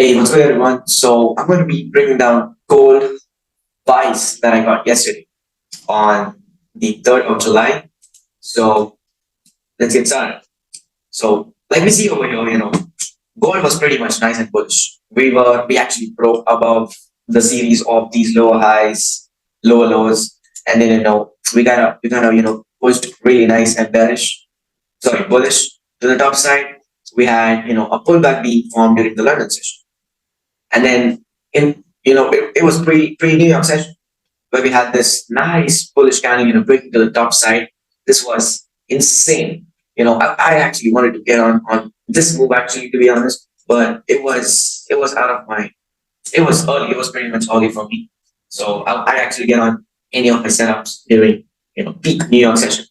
Hey, what's good, everyone? So, I'm going to be breaking down gold buys that I got yesterday on the 3rd of July. So, let's get started. So, like we see over here, gold was pretty much nice and bullish. We actually broke above the series of these lower highs, lower lows, and then, we kind of, pushed really nice and bullish to the top side. We had, a pullback being formed during the London session. And then it was pre New York session where we had this nice bullish candle, breaking to the top side. This was insane. I actually wanted to get on this move actually, to be honest, but it was out of my it was early. It was pretty much early for me. So I actually get on any of my setups during peak New York session.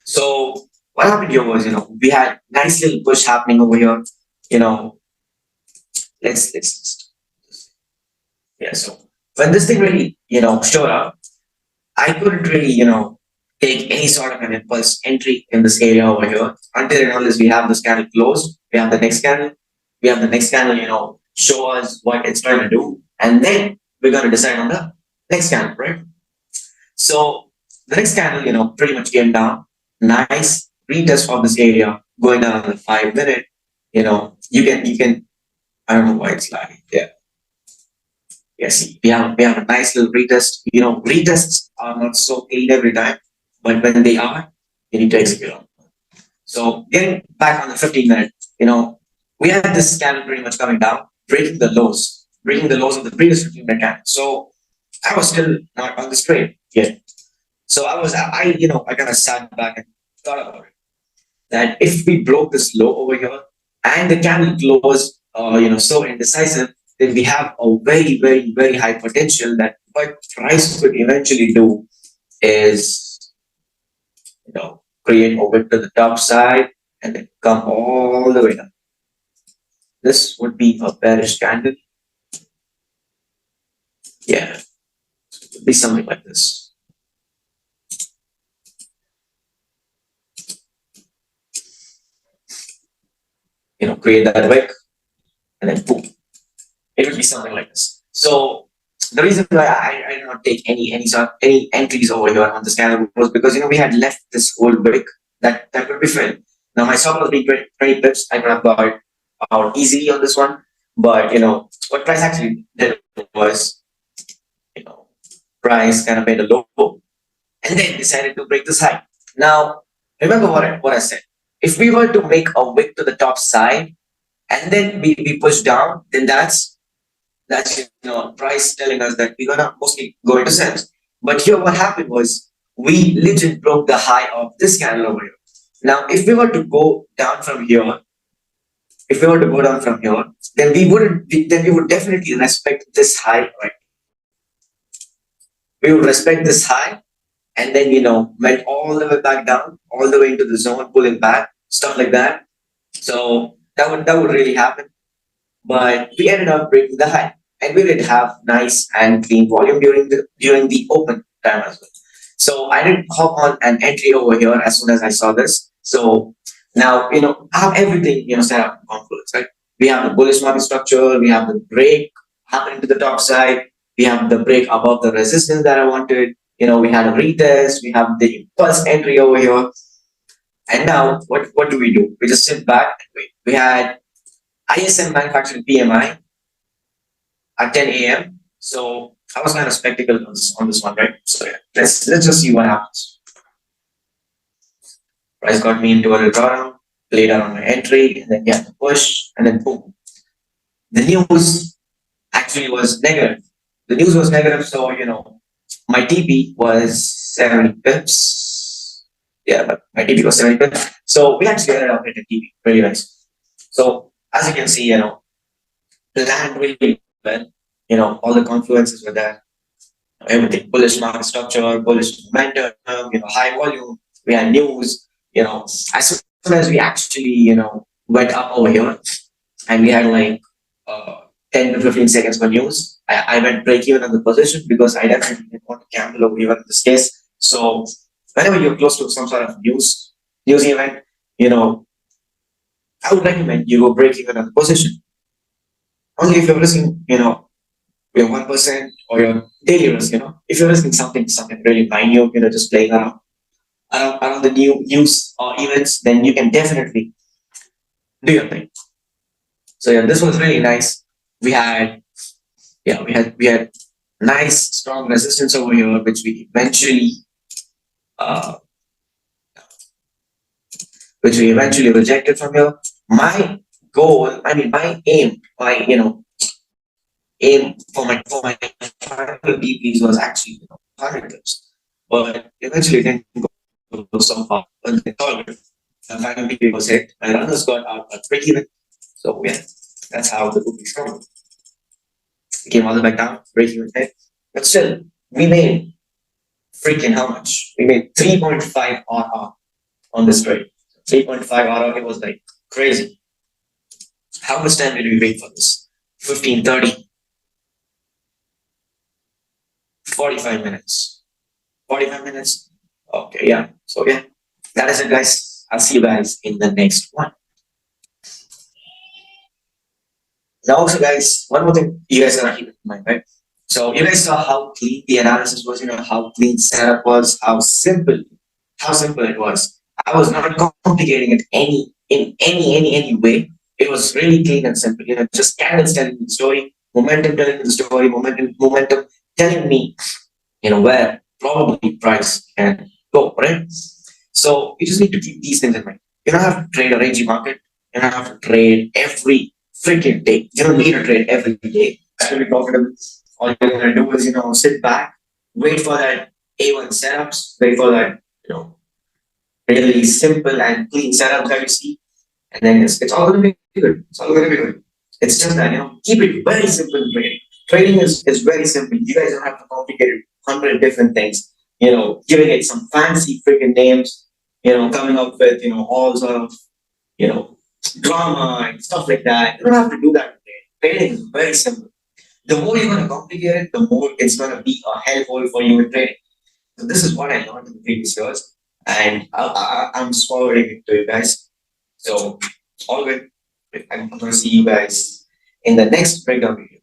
So what happened here was, we had nice little push happening over here. You know, let's Yeah. So when this thing really, showed up, I couldn't really, take any sort of an impulse entry in this area over here until and unless we have this candle closed. We have the next candle. We have the next candle, show us what it's trying to do. And then we're going to decide on the next candle, right? So the next candle, pretty much came down. Nice retest of this area going down on the 5 minute. You can, I don't know why it's lagging. Yeah. Yes, we have a nice little retest. Retests are not so clean every time, but when they are, you need to execute on. So getting back on the 15 minute, we had this candle pretty much coming down, breaking the lows of the previous 15-minute candle. So I was still not on the trade yet. So I kind of sat back and thought about it that if we broke this low over here and the candle closed, so indecisive, then we have a very, very, very high potential that what price could eventually do is, create a wick to the top side and then come all the way down. This would be a bearish candle. Yeah, it would be something like this. Create that wick and then boom. It would be something like this. So the reason why I did not take any entries over here on this candle was because we had left this whole wick that could be filled. Now my stop was being 20 pips. I could have got out easily on this one, but what price actually did was price kind of made a low and then decided to break this high. Now remember what I said. If we were to make a wick to the top side and then we push down, then that's price telling us that we're gonna mostly go into sales. But here what happened was we legit broke the high of this candle over here. Now if we were to go down from here, then we would definitely respect this high, right? We would respect this high and then went all the way back down, all the way into the zone, pulling back, stuff like that. So that would really happen. But we ended up breaking the high. And we did have nice and clean volume during the open time as well. So I did hop on an entry over here as soon as I saw this. So now I have everything set up in Confluence, right? We have the bullish market structure, we have the break happening to the top side, we have the break above the resistance that I wanted. We had a retest, we have the impulse entry over here. And now what do? We just sit back and wait. We had ISM manufacturing PMI at 10 a.m. So I was kind of spectacle on this one, right? So yeah, let's just see what happens. Price got me into a little drawdown, played out on my entry, and then the push, and then boom. The news actually was negative. The news was negative, so my TP was 70 pips. Yeah, but my TP was 70 pips. So we actually ended up hitting TP. Really nice. So as you can see, land really well. All the confluences were there. Everything bullish market structure, bullish momentum, high volume. We had news. As soon as we actually, went up over here, and we had like 10 to 15 seconds for news. I went break even on the position because I definitely didn't want to gamble over even in this case. So whenever you're close to some sort of news event, I would recommend you go break even on the position. Only if you're risking, your 1% or your daily risk, if you're risking something really minute, just playing around the new news or events, then you can definitely do your thing. So yeah, this was really nice. We had, yeah, we had nice strong resistance over here, uh, which we eventually rejected from here. My goal, I mean, my aim, aim for my final DPs was actually 100 clips, but eventually it didn't go so far. But it's all good. The final DP was hit. My runners got out at break even. So yeah, that's how the cookies come. We came all the way back down, break even hit. But still, we made freaking how much? We made 3.5 RR on this trade. 3.5 RR, it was like crazy. How much time did we wait for this? 15, 30, 45 minutes. 45 minutes? Okay, yeah. So yeah, that is it, guys. I'll see you guys in the next one. Now, also, guys, one more thing you guys gotta keep in mind, right? So you guys saw how clean the analysis was, how clean setup was, how simple it was. I was not complicating it any way. It was really clean and simple. Just candles telling me the story, momentum telling me the story, momentum telling me, where probably price can go, right? So you just need to keep these things in mind. You don't have to trade a rangy market. You don't have to trade every freaking day. You don't need to trade every day to be profitable. All you're gonna do is, sit back, wait for that A1 setups, wait for that, really simple and clean setups that you see, and then it's all gonna be good. It's all gonna be good. It's just that, keep it very simple in trading. Trading is very simple. You guys don't have to complicate it 100 different things, giving it some fancy freaking names, coming up with, all sort of, you know, drama and stuff like that. You don't have to do that today. Trading is very simple. The more you're going to complicate it, the more it's going to be a hellhole for you in trading. So this is what I learned in the previous years, and I'm just forwarding it to you guys. So all good. I'm going to see you guys in the next breakdown video.